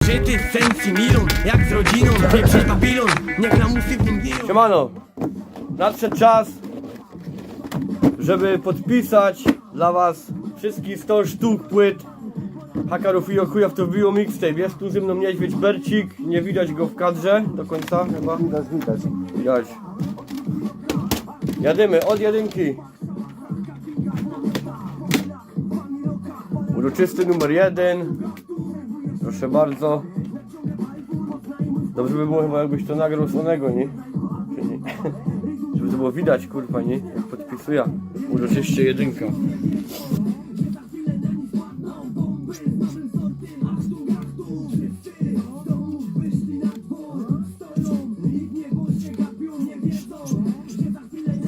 Żyty z sensi milą, jak z rodziną, pieprzy Babilon, niech lamusy w nim gniją. Siemano, nadszedł czas, żeby podpisać dla was wszystkich 100 sztuk płyt Hakarów i Chuja w to wbiło mixtape. Jest tu ze mną niedźwiedź Bercik, nie widać go w kadrze do końca chyba. Widać. Widać. Jadymy od jedynki. Uroczysty numer 1. Proszę bardzo. Dobrze by było chyba, jakbyś to nagrał słonego, nie? Czy nie? Żeby to było widać, kurwa, nie? Jak podpisuję. Uroczyście jedynka.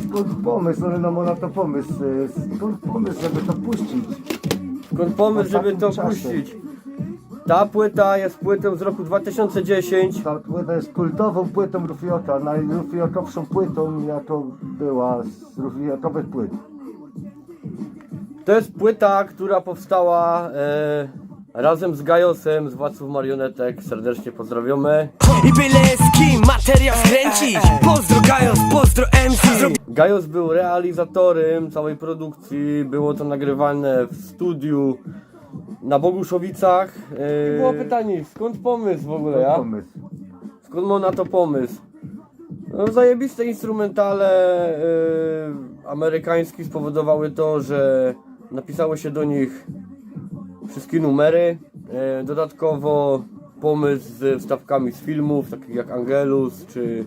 Skąd pomysł, ale no na to pomysł. Skąd pomysł, żeby to puścić? Skąd pomysł, żeby to czasie. puścić? Ta płyta jest płytą z roku 2010. Ta płyta jest kultową płytą Rufiota, najrufiotowszą płytą, jaka była z rufiotowych płyt. To jest płyta, która powstała razem z Gajosem, z Władców Marionetek. Serdecznie pozdrawiamy. I byle z kim materiał skręcić. Pozdro Gajos, pozdro MC. Gajos był realizatorem całej produkcji. Było to nagrywane w studiu na Boguszowicach. Było pytanie, skąd pomysł w ogóle, ja? Pomysł. Skąd ma na to pomysł? No, zajebiste instrumentale amerykańskie spowodowały to, że napisało się do nich wszystkie numery. Dodatkowo pomysł z wstawkami z filmów, takich jak Angelus, czy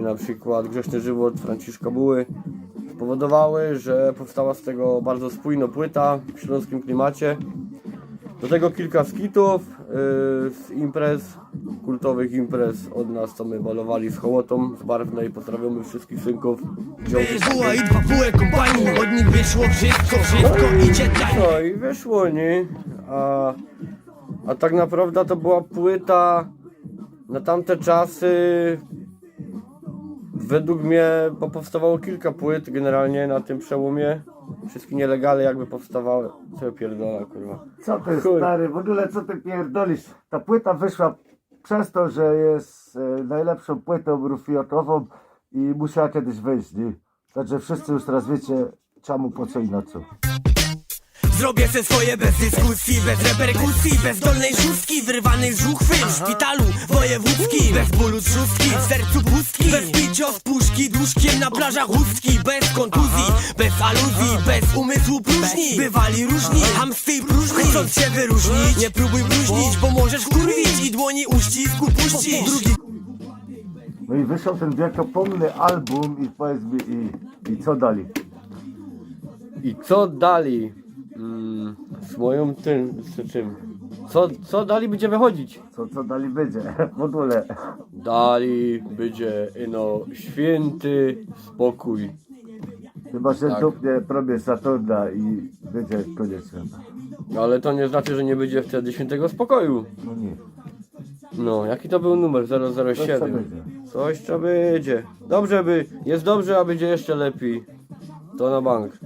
na przykład Grzeszny żywot Franciszka Buły, spowodowały, że powstała z tego bardzo spójna płyta w śląskim klimacie. Do tego kilka skitów z imprez, kultowych imprez od nas, co my balowali z Hołotą z Barwnej. Pozdrawiamy wszystkich synków. Buła i dwa bułe kompanii. Od nich wyszło wszystko idzie tak. No i wyszło, nie? A tak naprawdę to była płyta na tamte czasy. Według mnie, bo powstawało kilka płyt generalnie na tym przełomie. Wszystkie nielegalne jakby powstawały. Co ja pierdolę, kurwa. Co ty Chuj. stary, w ogóle co ty pierdolisz? Ta płyta wyszła przez to, że jest najlepszą płytą rufiotową i musiała kiedyś wyjść, nie? Także wszyscy już teraz wiecie czemu, po co i na co. Zrobię se swoje bez dyskusji, bez reperkusji, bez dolnej szóstki, wyrwanej z żuchwy w szpitalu wojewódzkim, bez bólu trzustki, w sercu pustki, bez picia z puszki, duszkiem na plażach chustki, bez kontuzji, bez aluzji, bez umysłu próżni. Bywali różni, hamsty i próżni, chcąc się wyróżnić, nie próbuj bluźnić, bo możesz kurwić i dłoni uścisku puścić. Drugi No i wyszedł ten wielkopomny album i powiedz mi i co dali? I co dali? Z moją tym, z czym? Co dali będzie wychodzić? Co dali będzie? W ogóle. Dali będzie święty spokój. Chyba, że Tak. dupnie probie Saturna i będzie konieczne. Ale to nie znaczy, że nie będzie wtedy świętego spokoju. No nie. No, jaki to był numer? Coś tam 007. będzie. Coś trzeba będzie. Dobrze by, jest dobrze, a będzie jeszcze lepiej. To na bank.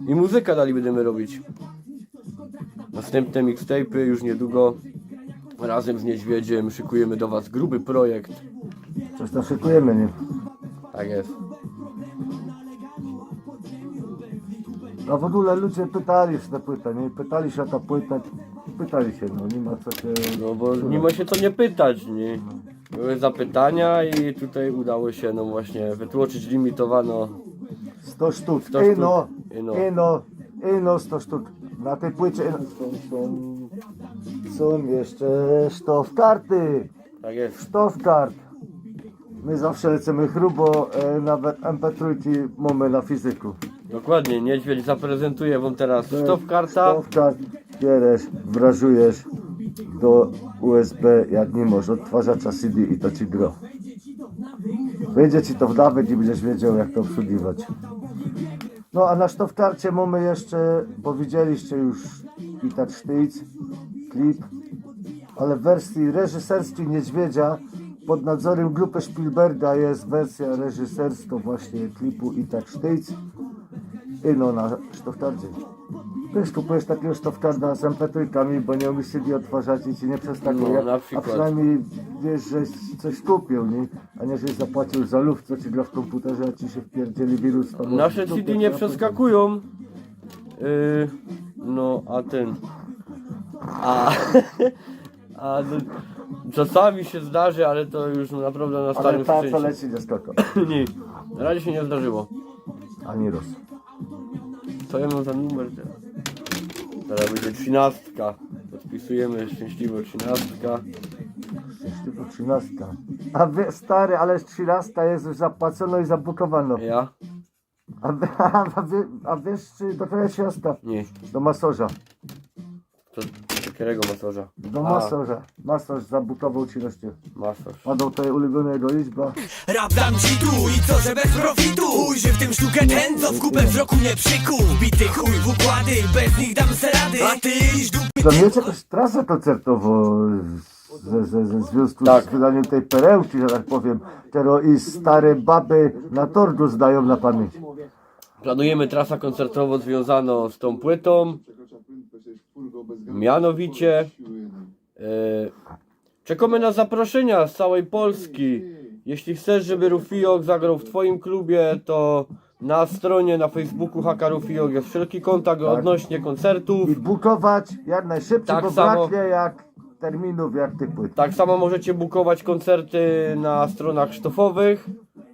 I muzykę dali będziemy robić. Następne mixtape'y już niedługo. Razem z Niedźwiedziem szykujemy do was gruby projekt. Coś tam szykujemy, nie? Tak jest. A w ogóle ludzie pytali się ta płyta, nie? Pytali się o ta płyta. Pytali się, no nie ma co się... No bo nie ma się co nie pytać, nie? Były zapytania i tutaj udało się no właśnie wytłoczyć limitowano 100 sztuk. 100 sztuk. Ino 100 sztuk. Na tej płycie są jeszcze sztofkarty. tak jest. Sztofkart. My zawsze lecimy chrubo, nawet MP3 mamy na fizyku. Dokładnie, Niedźwiedź zaprezentuje wam teraz sztofkarta. Sztofkart bierzesz, wrażujesz do USB, jak nie możesz, odtwarzacza CD i to ci gra. Wyjdzie ci to w nawet i będziesz wiedział, jak to obsługiwać. No a na sztofkarcie mamy jeszcze, bo widzieliście już i tak sztyc, klip, ale w wersji reżyserskiej Niedźwiedzia pod nadzorem grupy Spielberga jest wersja reżyserska właśnie klipu i tak sztyc i no na sztofkarcie. Wiesz, kupujesz takiego sztoftarda z MP3, bo nie umiesz CD odtwarzać i ci nie przeskakuje. No, na A przykład. przynajmniej wiesz, żeś coś kupił, nie? A nie, żeś zapłacił za luf, co ci gra w komputerze, a ci się wpierdzieli wirus. to Nasze może CD dupie nie trafią. przeskakują. No, a ten. A. A no, czasami się zdarzy, ale to już naprawdę na Ale starym ta, co sprzęcie. leci, nie skaka. Nie, na razie się nie zdarzyło. Ani roz. Co ja mam za numer teraz? Teraz będzie 13. Podpisujemy szczęśliwo 13. Tylko 13. A wy, stary, ale 13 jest już zapłacono i zabukowano. Ja? A wiesz, czy do której się ostatw? Nie. Do masorza. To którego masorza? Do A, masorza. Masorz zabukował ci reszcie. masorz. Padał twoje ulubione jego liczba. Rap dam ci tu i co, że bez profitu. Ujrzy w tym sztukę ten, co w kupę wzroku nie przykuł. Bity chuj w układy, bez nich dam se rady. A ty iść dupy. Planujecie jakąś trasę koncertową ze związku Tak. z wydaniem tej perełki, że tak powiem. Tero i stare baby na tordu zdają na pamięć. Planujemy trasę koncertową związaną z tą płytą. Mianowicie czekamy na zaproszenia z całej Polski. Jeśli chcesz, żeby Rufiok zagrał w twoim klubie, to na stronie na Facebooku Haka Rufiok jest wszelki kontakt odnośnie koncertów. I bukować jak najszybciej, Tak bo samo. braknie jak terminów, jak tych płyt. Tak samo możecie bukować koncerty na stronach sztofowych,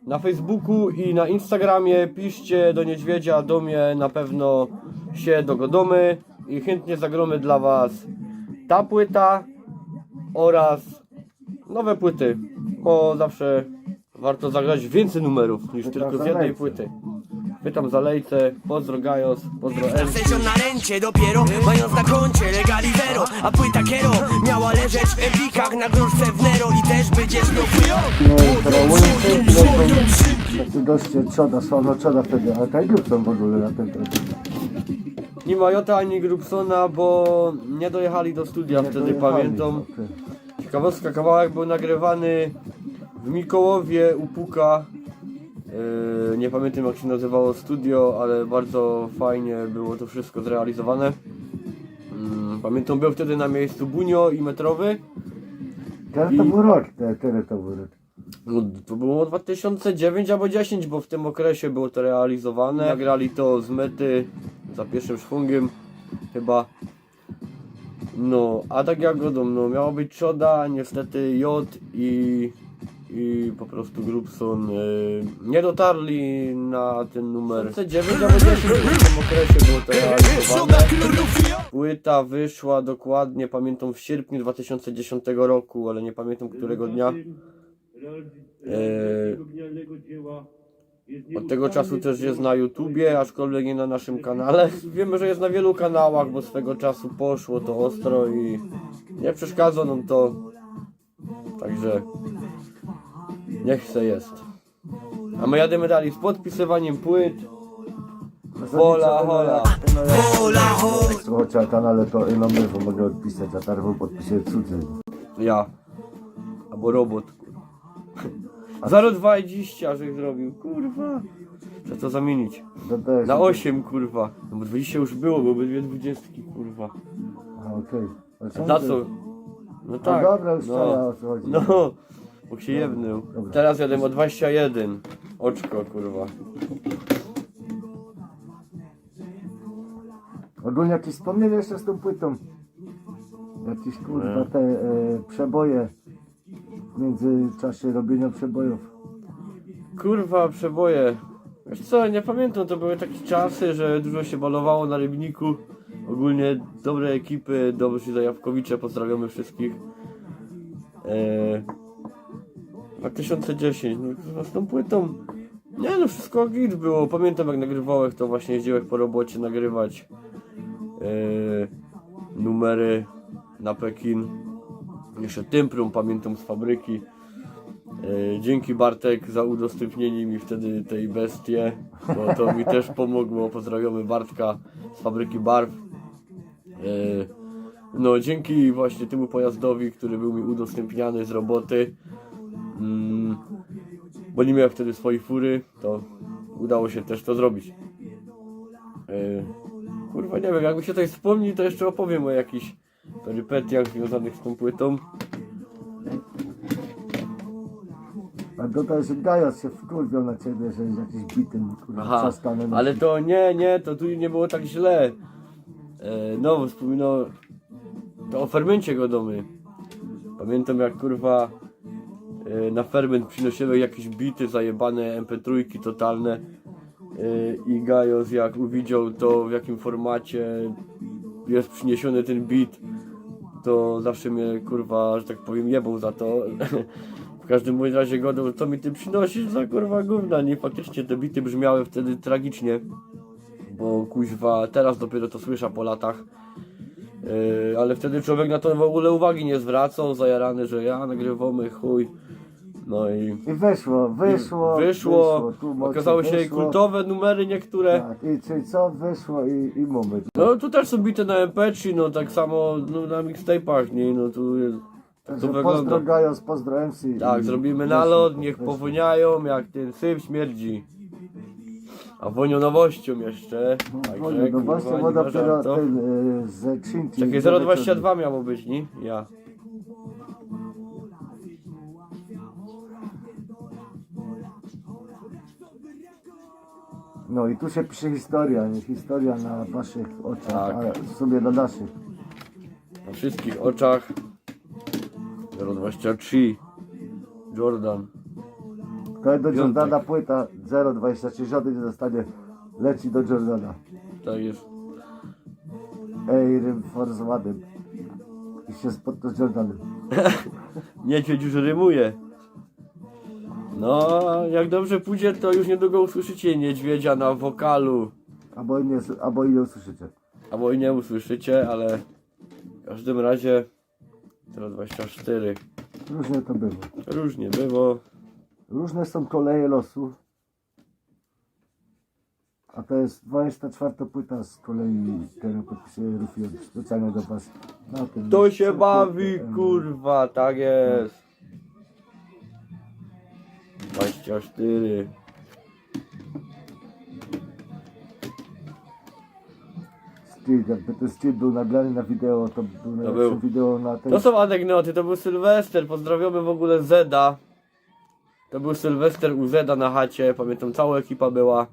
na Facebooku i na Instagramie. Piszcie do Niedźwiedzia, do mnie, na pewno się dogodamy i chętnie zagromy dla was ta płyta oraz nowe płyty, bo zawsze warto zagrać więcej numerów niż tylko z jednej płyty. Pytam za Lejce, pozdro Gajos, pozdro M. Sesją na ręcie dopiero, mając na koncie legali zero. A płyta Kero miała leżeć w epikach na gruszce w Nero. I też będziesz miał Tacy goście Czoda, sławno Czoda wtedy, a kaj Grubson w ogóle na ten temat. Nie ma Jota ani Grubsona, bo nie dojechali do studia wtedy, pamiętam. Okej. Ciekawostka, kawałek był nagrywany w Mikołowie u Puka. Nie pamiętam jak się nazywało studio, ale bardzo fajnie było to wszystko zrealizowane. Pamiętam, był wtedy na miejscu Bunio i Metrowy. Kiedy to był rok? Kiedy to był rok? No, to było 2009 albo 10, bo w tym okresie było to realizowane. Nagrali to z Mety za pierwszym szwungiem chyba. No, a tak jak godą, no miało być Czoda, niestety J i po prostu Grubson nie dotarli na ten numer. 2009 albo 10 w tym okresie było to realizowane. Płyta wyszła dokładnie, pamiętam, w sierpniu 2010 roku, ale nie pamiętam którego dnia. Od tego czasu też jest na YouTubie, aczkolwiek nie na naszym kanale. Wiemy, że jest na wielu kanałach, bo swego czasu poszło to ostro i nie przeszkadza nam to. Także niech se jest. A my jademy dalej z podpisywaniem płyt. Hola, hola. Hola, hola. Słuchajcie, na kanale to Enomywo mogę odpisać, a tarwą podpisuję cudzy. Ja. Albo robot. 0,20 żeś zrobił, kurwa. Trzeba to zamienić. Dodajesz. Na 8, kurwa. No bo 20 już było, były dwie 20, kurwa. A, okej. A za co? No tak. dobra, już no. cała, o co chodzi. No, bo się jebnął. Dobra. Teraz jadę o 21. Oczko, kurwa. Ogólnie jakieś wspomnienia jeszcze z tą płytą? Jakieś kurwa te przeboje w międzyczasie robienia przebojów. Kurwa, przeboje. Wiesz co, nie pamiętam, to były takie czasy, że dużo się balowało na Rybniku. Ogólnie dobre ekipy, dobrzy Zajawkowicze, pozdrawiamy wszystkich. 2010, no z tą płytą, nie no, wszystko git było. Pamiętam jak nagrywałeś, to właśnie jeździłeś po robocie nagrywać numery na Pekin. Jeszcze Tymprum pamiętam z fabryki. Dzięki Bartek za udostępnienie mi wtedy tej bestie, bo to mi też pomogło. Pozdrawiamy Bartka z fabryki barw. No dzięki właśnie temu pojazdowi, który był mi udostępniany z roboty, bo nie miałem wtedy swojej fury, to udało się też to zrobić. Kurwa, kurwa nie wiem, jakby się coś wspomni, to jeszcze opowiem o jakichś perypetiach związanych z tą płytą. A dodaj, że Gajos się wkurwiał na ciebie, że jest jakiś bity, kurwa, Aha, trzaskany na ale to nie, to tu nie było tak źle. No, wspominał to o fermencie godomy. Pamiętam jak kurwa na ferment przynosiły jakieś bity zajebane, MP3 totalne i Gajos jak uwidział to w jakim formacie jest przyniesiony ten bit, to zawsze mnie kurwa, że tak powiem, jebał za to. W każdym bądź razie godą, co mi ty przynosisz za kurwa gówna, nie? Faktycznie te bity brzmiały wtedy tragicznie, bo kuźwa teraz dopiero to słysza po latach. Ale wtedy człowiek na to w ogóle uwagi nie zwracał, zajarany, że ja nagrywamy chuj. No i I wyszło. Tu mocy okazały się wyszło. kultowe numery niektóre. Tak, i czyli co? Wyszło i moment. No tu też są bite na MP3, no tak samo no, na mixtape'ach, nie? No tu jest, tak to Także pozdro wygląda. Gajos, pozdro MC. Tak, I zrobimy wyszło, nalot, niech wyszło. powoniają jak ten syf śmierdzi. A wonią nowością jeszcze. Także, No właśnie, kurwa, bo nie ma dopiero żartu. ten z Cinti. Takie 0,22 miało być, nie? Ja. No i tu się pisze historia, nie? Historia na waszych oczach, Tak. ale w sumie na naszych. Na wszystkich oczach 0,23 Jordan. To do Piątek. Jordana płyta 0,23, żaden nie dostanie, leci do Jordana. Tak jest. Ej, reinforzowanym. I się spotkał z Jordanem. Niedźwiedź już rymuje. No, jak dobrze pójdzie, to już niedługo usłyszycie niedźwiedzia na wokalu. Albo i nie usłyszycie. Albo i nie usłyszycie, ale w każdym razie 0,24. Różnie to było. Różnie było. Różne są koleje losu. A to jest 24 płyta z kolei, którą podpisuję Rufion. Specjalnie do was. Na tym To się bawi, kurwa, tak jest. 24. Street, jakby ten street był nagrany na wideo, to był najlepsze był. wideo na tej... To są anegdoty, to był Sylwester, pozdrawiamy w ogóle Zeda. To był Sylwester u Zeda na chacie, pamiętam cała ekipa była.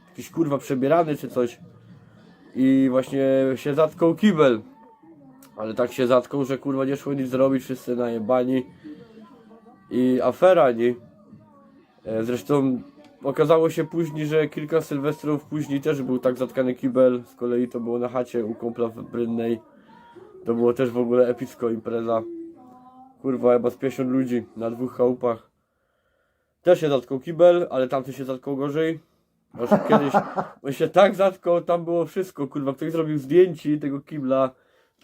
Jakiś kurwa przebierany czy coś. I właśnie się zatkał kibel. Ale tak się zatkał, że kurwa nie szło nic zrobić, wszyscy najebani. I afera, nie? Zresztą okazało się później, że kilka sylwestrów później też był tak zatkany kibel. Z kolei to było na chacie u kumpla w Brynnej. To było też w ogóle epicko impreza. Kurwa, chyba z 50 ludzi na 2 chałupach. Też się zatkał kibel, ale tamty się zatkał gorzej. Aż kiedyś on się tak zatkał, tam było wszystko, kurwa. Ktoś zrobił zdjęcie tego kibla.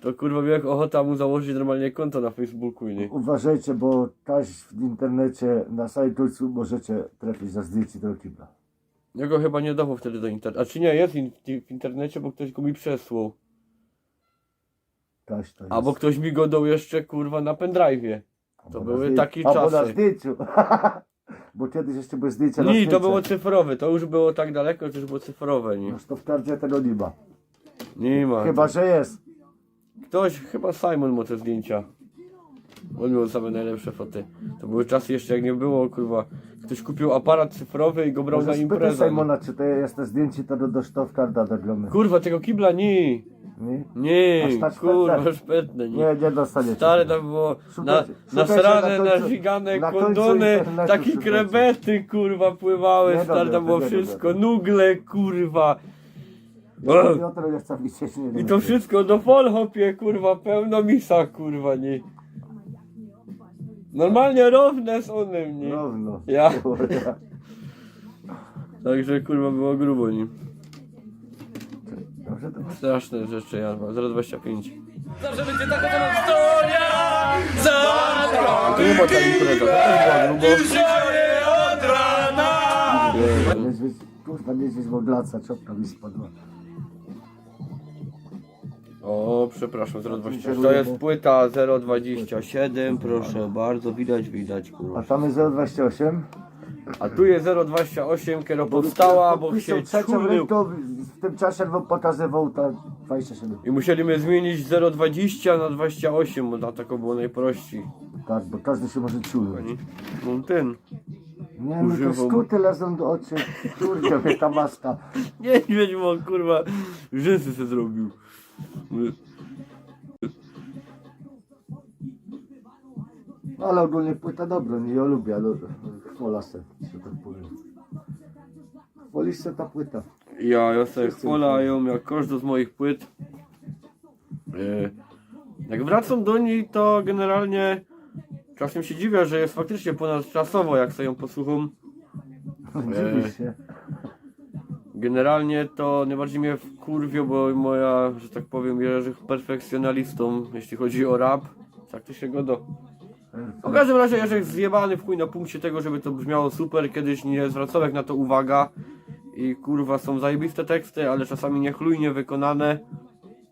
To kurwa miał ochota mu założyć normalnie konto na Facebooku, nie? Uważajcie, bo taś w internecie na sajtulcu możecie trafić za zdjęcie tego kibla. Ja go chyba nie dawał wtedy do internetu. A czy nie, jest w internecie, bo ktoś go mi przesłał. Taś to jest. Albo ktoś mi go dał jeszcze kurwa na pendrive'ie. To Albo były na takie Albo na czasy. zdjęciu. Bo kiedyś jeszcze były zdjęcia na Nie, zdjęcie. to było cyfrowe, to już było tak daleko, że już było cyfrowe, nie? Już to w karcie tego nie ma. Nie ma. Chyba, że jest. Ktoś, chyba Simon ma te zdjęcia. On miał same najlepsze foty. To były czasy jeszcze jak nie było, kurwa. Ktoś kupił aparat cyfrowy i go brał Może na spytaj imprezę. Simona, czy to jest te zdjęcie, to do sztowkarda nagramy. Kurwa, tego kibla nie. Nie? Nie, Aż tak kurwa, szpetne? szpetne, nie. Nie dostaniecie. Stare tam było Szukajcie nasrane, na końcu- nażigane na końcu kondony, internetu takie szukajcie. krewety, kurwa, pływały, Nie stare dobra, tam było nie wszystko, dobra. nugle, kurwa. Piotr nie chce widzieć, nie I to wszystko do folhopie, kurwa, pełno misa, kurwa, nie. Normalnie równe z onem, nie. Równo. Ja. Także, kurwa, było grubo, nie. Dobrze, to Straszne rzeczy, ja 0,25. Zawsze będzie taka sama historia. To nie była ta impreza, to też była grubo. od rana. niedźwiedź, kurwa, niedźwiedź wodlaca, czopka mi spadła. O, przepraszam, 0,27. To jest płyta 0,27, proszę bardzo, widać, A kurwa. tam jest 0,28. A tu jest 0,28, kiedy powstała, bo Podpisał się trzecią czurnył. ręką tym czasie wam pokazywał ta 27. I musieliśmy zmienić 0,20 na 28, bo na tako było najprościej. Tak, bo każdy się może czuje. Pani? No ten. Nie, mi to Używam. skuty lezą do oczu. Kurde, mnie ta maska. Nie, nie bo on kurwa rzęsy se zrobił. Ale ogólnie płyta dobra, nie ją lubię, ale chwola se, że tak powiem. Chwolisz se ta płyta. Ja sobie chwalę ją jak każdą z moich płyt. Jak wracam do niej, to generalnie czasem się dziwię, że jest faktycznie ponadczasowo, jak sobie ją posłucham. Dziwisz się. Generalnie to najbardziej mnie wkurwio, bo moja, że tak powiem, jest perfekcjonalistą, jeśli chodzi o rap. Tak to się godo. W każdym razie Jerzek zjebany w chuj na punkcie tego, żeby to brzmiało super, kiedyś nie zwracał jak na to uwaga. I kurwa są zajebiste teksty, ale czasami niechlujnie wykonane.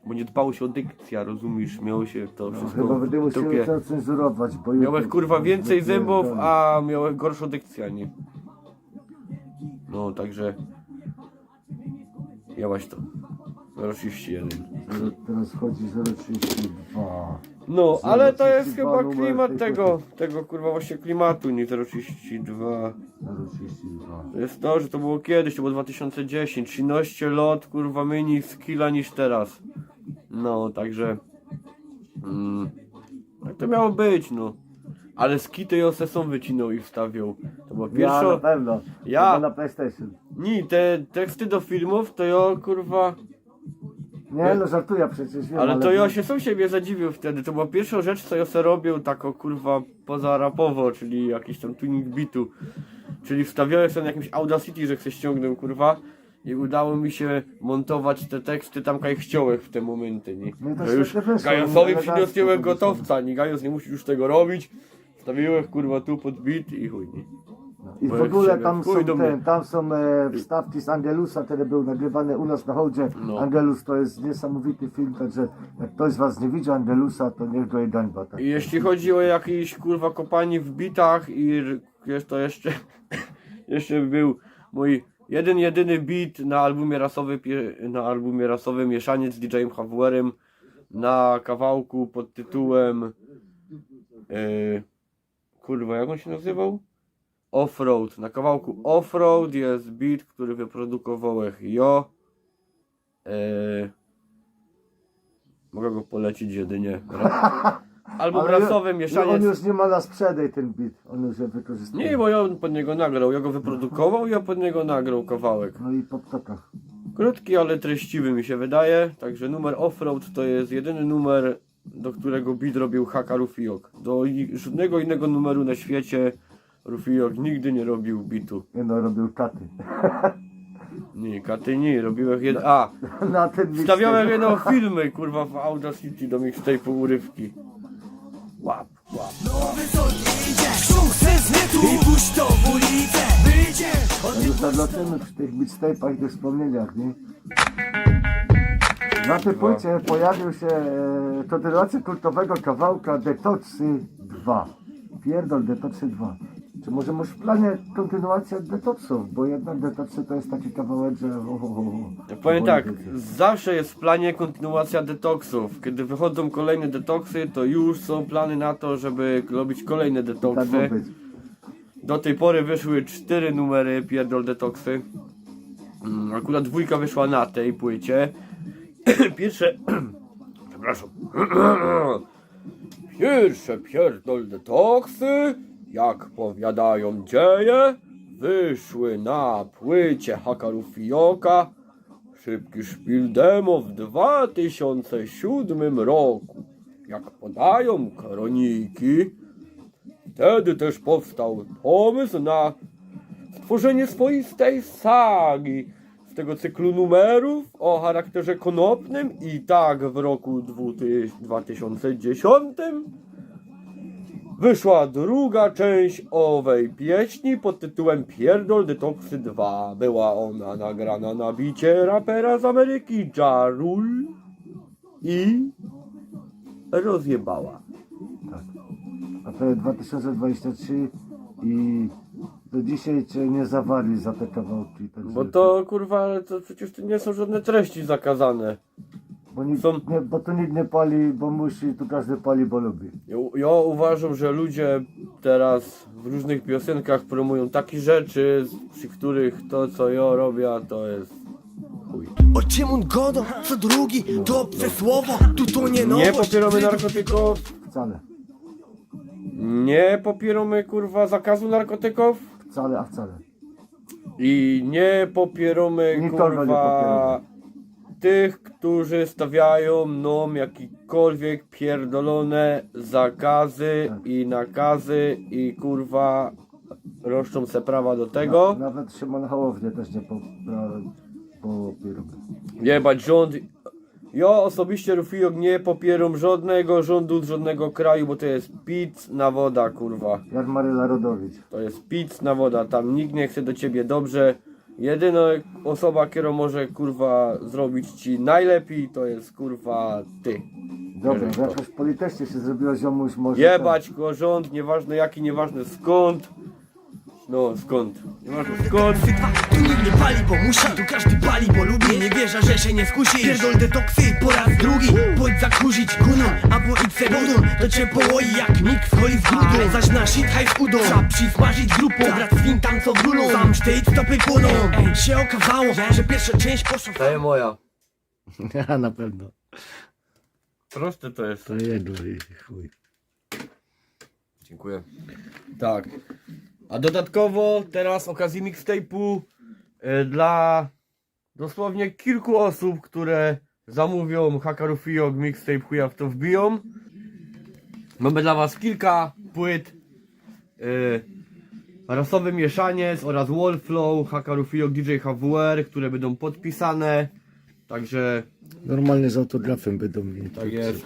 Bo nie dbało się o dykcję, rozumiesz? Miało się to wszystko Chyba w będę musiał dupie. to cenzurować, bo... Miałeś YouTube kurwa więcej zębów, wypierdoli. a miałeś gorszą dykcję, nie? No, także... Jałaś to. 031. Teraz chodzi 032. No, ale to jest 032 chyba numer klimat tej tego kurwa właśnie klimatu, nie 032. 032. To jest to, że to było kiedyś, to było 2010, 13 lat, kurwa mniej skilla niż teraz. No, także... tak to miało być, no. Ale skity Jose są wycinał i wstawiał. To było Ja na pierwsze... pewno. Ja- Chyba na PlayStation. Nie, te teksty do filmów to ja kurwa... Nie no, żartuję przecież, wiem, Ale to ja się sam siebie zadziwił wtedy. To była pierwsza rzecz, co ja sobie robił tako kurwa poza rapowo, czyli jakiś tam tuning bitu. Czyli wstawiałem sobie na jakimś Audacity, że chcę ściągnąć kurwa i udało mi się montować te teksty tam kaj chciałem w te momenty, nie? No i to Że już świetnie wyszło, Gajosowi elegancko przyniosłem to gotowca, nie Gajos nie musisz już tego robić. Wstawiłem kurwa tu pod beat i chuj, nie? I w Bo jak ogóle się tam chuj są, do mnie. tam są wstawki z Angelusa, które były nagrywane u nas na hołdzie. No. Angelus to jest niesamowity film, także jak ktoś z was nie widział Angelusa, to niech go i gańba. Tak. I jeśli chodzi o jakieś kurwa kopanie w bitach i jest to jeszcze jeszcze był mój jedyny beat na albumie rasowym Mieszaniec z DJ-em Hawwerem na kawałku pod tytułem kurwa jak on się nazywał? Offroad. Na kawałku Offroad jest beat, który wyprodukowałem ja. Mogę go polecić jedynie. Album Ale rasowy on Mieszaniec. już nie ma na sprzedaj ten beat, on już je wykorzystuje. Nie, bo ja pod niego nagrał. Ja go wyprodukował i ja pod niego nagrał kawałek. No i po ptokach. Krótki, ale treściwy mi się wydaje. Także numer Offroad to jest jedyny numer, do którego beat robił Haka Rufiok. Do żadnego innego numeru na świecie Rufiok nigdy nie robił beatu. Nie no, robił katy. Nie, katy nie, robiłem Na ten beat wstawiałem jedno filmy, kurwa, w Audacity do mixtape'u urywki. Łap. Nowy sort idzie, sukces z netu i puść to w ulicę. Wyjdzie od już nadlaczymy przy tych beatstapach i tych wspomnieniach, nie? Na tej płycie pojawił się kontynuacja kultowego kawałka Detoxy 2. Pierdol Detoxy 2. Czy może masz w planie kontynuacja Detoxów? Bo jednak Detoxy to jest taki kawałek, że... Ja powiem tak, zawsze jest w planie kontynuacja detoksów. Kiedy wychodzą kolejne detoksy, to już są plany na to, żeby robić kolejne Tak ma detoksy. być. Do tej pory wyszły 4 numery pierdol detoksy. Akurat 2 wyszła na tej płycie. Pierwsze... Przepraszam. Pierwsze pierdol detoksy, jak powiadają dzieje, wyszły na płycie Haka Rufioka. Szybki szpil demo w 2007 roku. Jak podają kroniki, wtedy też powstał pomysł na stworzenie swoistej sagi z tego cyklu numerów o charakterze konopnym i tak w roku 2010 wyszła druga część owej pieśni pod tytułem Pierdol Detoxy 2. Była ona nagrana na bicie rapera z Ameryki Ja Rule i rozjebała. Tak. A to jest 2023 i do dzisiaj cię nie zawarli za te kawałki. Także, Bo to kurwa, ale to przecież to nie są żadne treści zakazane. bo, nikt, są- nie, bo to nikt nie pali, bo musi, tu każdy pali, bo lubi. Ja uważam, że ludzie teraz w różnych piosenkach promują takie rzeczy, przy których to co ja robię, to jest chuj. O czym on godo? Co drugi, to obce słowo. Tu to nie nowość. Nie popieramy narkotyków, Wcale, nie popieramy kurwa zakazu narkotyków wcale, a wcale. i nie popieramy Nikogo nie kurwa tych, którzy stawiają nam jakiekolwiek pierdolone zakazy i nakazy i kurwa roszczą se prawa do tego. Nawet Szymon Hołownię też nie popieramy. Jebać rząd. Ja osobiście Rufio nie popieram żadnego rządu, żadnego kraju, bo to jest pic na woda, kurwa. Jak Maryla Rodowicz. To jest pic na woda, tam nikt nie chce do ciebie dobrze. Jedyna osoba, którą może kurwa zrobić ci najlepiej, to jest kurwa ty. Dobra, Wierzę w to. jakoś politycznie się zrobiło ziomuś może. Jebać go rząd, nieważne jaki, nieważne skąd. No skąd? Nieważne skąd. Tu nikt nie pali, bo musi. Tu każdy pali, bo lubi. Nie wierzę, że się nie skusi. Pierdol detoksy po raz drugi. Bądź zakurzyć kuną, albo idź budun. To cię połoi jak miks holi z budą. Zaś na shit hajs udą. Trzeba przysmażyć grupą. Brat swin tam co wrulą. Sam sztyc stopy płoną. Się okazało, że pierwsza część poszła. To jest moja. Ja na pewno. Proste to jest. To jedno i chuj. Dziękuję. Tak. A dodatkowo teraz okazji mixtape'u dla dosłownie kilku osób, które zamówią Hakarufiok mixtape chuja w to wbiją. Mamy dla was kilka płyt. Rasowy Mieszaniec oraz Wallflow, Hakarufiok DJ HWR, które będą podpisane. Także Normalnie z autografem będą mi. tak jest.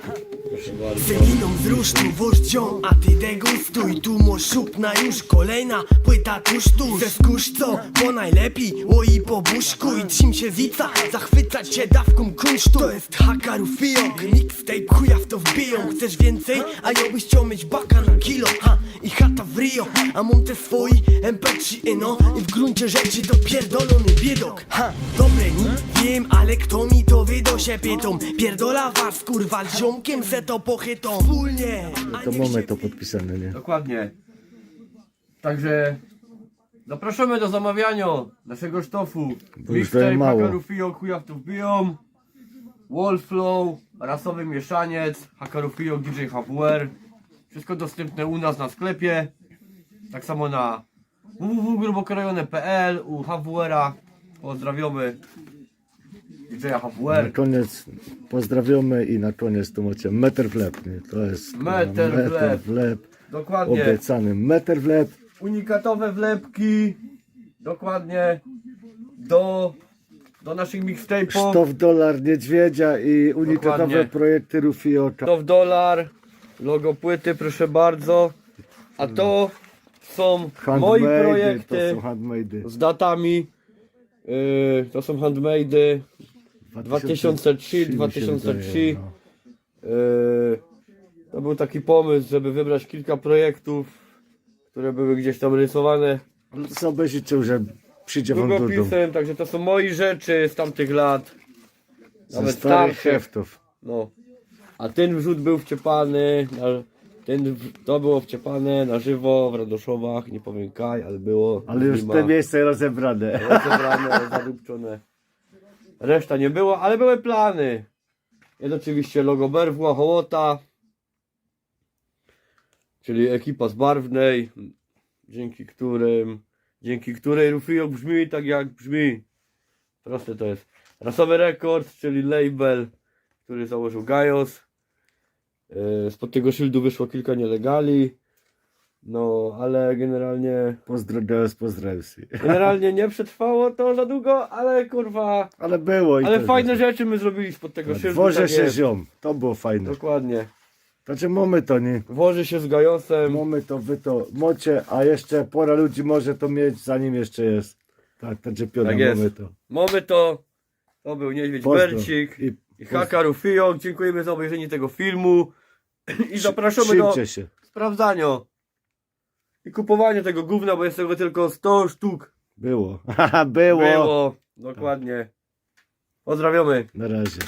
Proszę bardzo. Celiną z rusztu, włością, a ty degustuj. Tu moszupna już kolejna płyta tuż tu. Ze skórz co, bo najlepiej, o i po buszku. I czym się zica, zachwycać cię dawką kunsztu. To jest Hakarufiok, mixtape chuja w to wbiją. Chcesz więcej, a ja byś chciał mieć baka na kilo. Ha, i chata w Rio, a mam te swoi MP3 ino. I w gruncie rzeczy to pierdolony biedok. Ha, dobre, nie wiem, ale kto mi to wydał się pytą. Pierdola was kurwa z ziomkiem se to pochytą. Wspólnie, a To niech mamy się to podpisane, nie? Dokładnie. Także zapraszamy do zamawiania naszego sztofu. Bo już trochę Mixtape, mało. Hakarufiok, chuja w to wbiją. Wallflow, rasowy mieszaniec, Hakarufiok, DJ HWR. Wszystko dostępne u nas na sklepie. Tak samo na www.grubokrojone.pl, u HWR-a. Pozdrawiamy DJ Na HWR. koniec pozdrawiamy i na koniec to macie metr wlep, nie? To jest Metr wlep. wlep. Dokładnie. Obiecany metr wlep. Unikatowe wlepki. Dokładnie. Do naszych mixtape'ów. Sztof dolar niedźwiedzia i unikatowe Dokładnie. projekty Rufioka. To w dolar, logo płyty, proszę bardzo. A to są moi To projekty są handmade'y. z datami. To są handmade'y 2003, 2003. No. To był taki pomysł, żeby wybrać kilka projektów, które były gdzieś tam rysowane Sobie życzę, że przyjdzie wam dużo. długopisem, także to są moje rzeczy z tamtych lat. Ze Nawet starych starszych. heftów. No. A ten wrzut był wciepany, to było wciepane na żywo w Radoszowach, nie powiem kaj, ale było. Ale już nie te ma. miejsce rozebrane. Rozebrane, zadupczone. Reszta nie było, ale były plany. Jest oczywiście logo Berwła, Hołota, czyli ekipa z Barwnej, dzięki której Rufio brzmi tak jak brzmi. Proste to jest. Rasowy Records, czyli label, który założył Gajos. Spod tego szyldu wyszło kilka nielegali. No, ale generalnie nie przetrwało to za długo, ale kurwa. Ale było i Ale to fajne jest. rzeczy my zrobili spod tego Na szyldu. dworze tak się jest. ziom. To było fajne. Dokładnie. Znaczy mamy to, nie? Woży się z Gajosem. Mamy to, wy to mocie, a jeszcze pora ludzi może to mieć, zanim jeszcze jest. Tak, ta czepiona, Tak jest. mamy to. Mamy to. To był Niedźwiedź Pozdro. Bercik I i Haka Rufio. Dziękujemy za obejrzenie tego filmu. I zapraszamy do Szybcie się. sprawdzania. i kupowanie tego gówna, bo jest tego tylko 100 sztuk. Było. Haha, było. Było, dokładnie. Pozdrawiamy. Na razie.